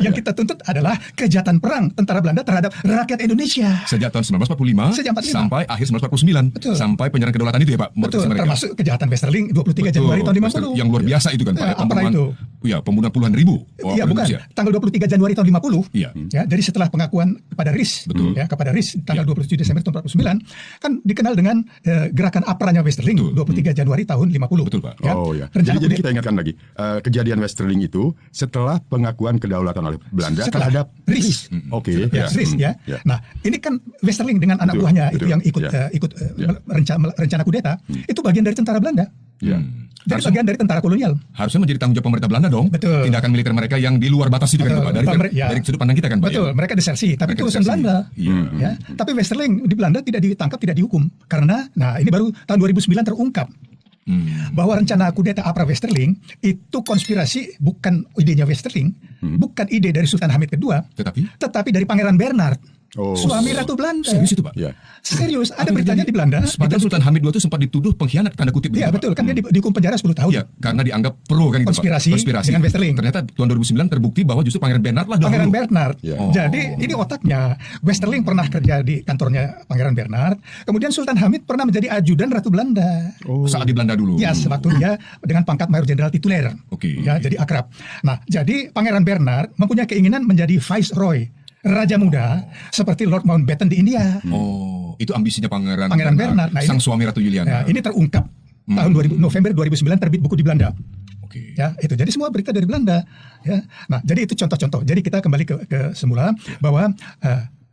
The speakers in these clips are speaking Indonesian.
Yang kita tuntut adalah kejahatan perang tentara Belanda terhadap rakyat Indonesia. Sejak tahun 1945 Sejak 45. sampai akhir 1949. Betul. Sampai penyerahan kedaulatan itu ya Pak. Betul, mereka. termasuk kejahatan Westerling 23 Januari tahun 50. Yang luar biasa itu kan Pak. Apa itu? Ya, pembunuhan puluhan ribu. Iya, bukan. Manusia. Tanggal 23 Januari tahun 50. Iya. Ya, jadi setelah pengakuan kepada RIS, Betul. ya, kepada RIS tanggal Iya. 27 Desember tahun 49, kan dikenal dengan gerakan APRA-nya Westerling 23 Januari tahun 50. Betul, Pak. Ya. Oh ya. Rencana Jadi kita ingatkan lagi kejadian Westerling itu setelah pengakuan kedaulatan oleh Belanda Setelah terhadap RIS. Oke. Ya, RIS ya. Ya. Nah, ini kan Westerling dengan anak Betul, buahnya itu betul. yang ikut Ya. Ya. rencana kudeta, itu bagian dari tentara Belanda. Ya. Jadi bagian dari tentara kolonial. Harusnya menjadi tanggung jawab pemerintah Belanda dong. Betul. Tindakan militer mereka yang di luar batas itu kan Betul. Pak. Dari sudut pandang kita kan Pak. Betul, Ya? mereka desersi, tapi Mereka itu urusan desersi. Belanda. Iya. Ya. Tapi Westerling di Belanda tidak ditangkap, tidak dihukum. Karena, nah ini baru tahun 2009 terungkap. Bahwa rencana kudeta APRA Westerling itu konspirasi bukan idenya Westerling, bukan ide dari Sultan Hamid II, tetapi dari Pangeran Bernhard. Oh. Suami Ratu Belanda. Serius itu Pak? Ya. Serius, ada beritanya di Belanda. Padahal Sultan Hamid II itu sempat dituduh pengkhianat tanda kutip. Iya betul, kan dia dihukum penjara 10 tahun. Iya, karena dianggap pro kan gitu, Konspirasi Pak. dengan Westerling. Ternyata tahun 2009 terbukti bahwa justru Pangeran Bernhard lah Pangeran dahulu. Bernhard. Ya. Oh. Jadi ini otaknya. Westerling pernah kerja di kantornya Pangeran Bernhard. Kemudian Sultan Hamid pernah menjadi ajudan Ratu Belanda. Saat di Belanda dulu. Ya, sewaktu dia dengan pangkat Mayor Jenderal tituler. Oke. Ya, jadi akrab. Nah, jadi Pangeran Bernhard mempunyai keinginan menjadi Viceroy, Raja Muda, seperti Lord Mountbatten di India. Oh, itu ambisinya Pangeran Bernhard. Nah, sang ini, suami Ratu Juliana. ya, ini terungkap tahun November 2009 terbit buku di Belanda. Oke. Ya, itu. Jadi semua berita dari Belanda. Ya. Nah, jadi itu contoh-contoh. Jadi kita kembali ke semula bahwa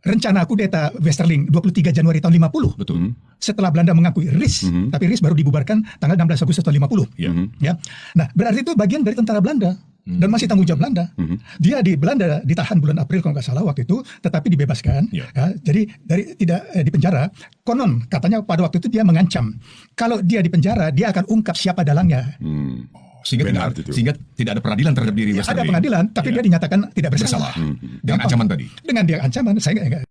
rencana kudeta Westerling 23 Januari tahun 50. Betul. Setelah Belanda mengakui RIS, tapi RIS baru dibubarkan tanggal 16 Agustus tahun 50. Iya. Ya. Nah, berarti itu bagian dari tentara Belanda. Dan masih tanggung jawab Belanda. Dia di Belanda ditahan bulan April kalau nggak salah waktu itu, tetapi dibebaskan. Ya. Ya, jadi dari tidak di penjara. Konon katanya pada waktu itu dia mengancam kalau dia di penjara dia akan ungkap siapa dalangnya. Sehingga tidak ada peradilan terhadap diri Ya, ada Westerling. pengadilan, tapi Ya. dia dinyatakan tidak bersalah. Dengan ancaman tadi. Dengan dia ancaman, saya nggak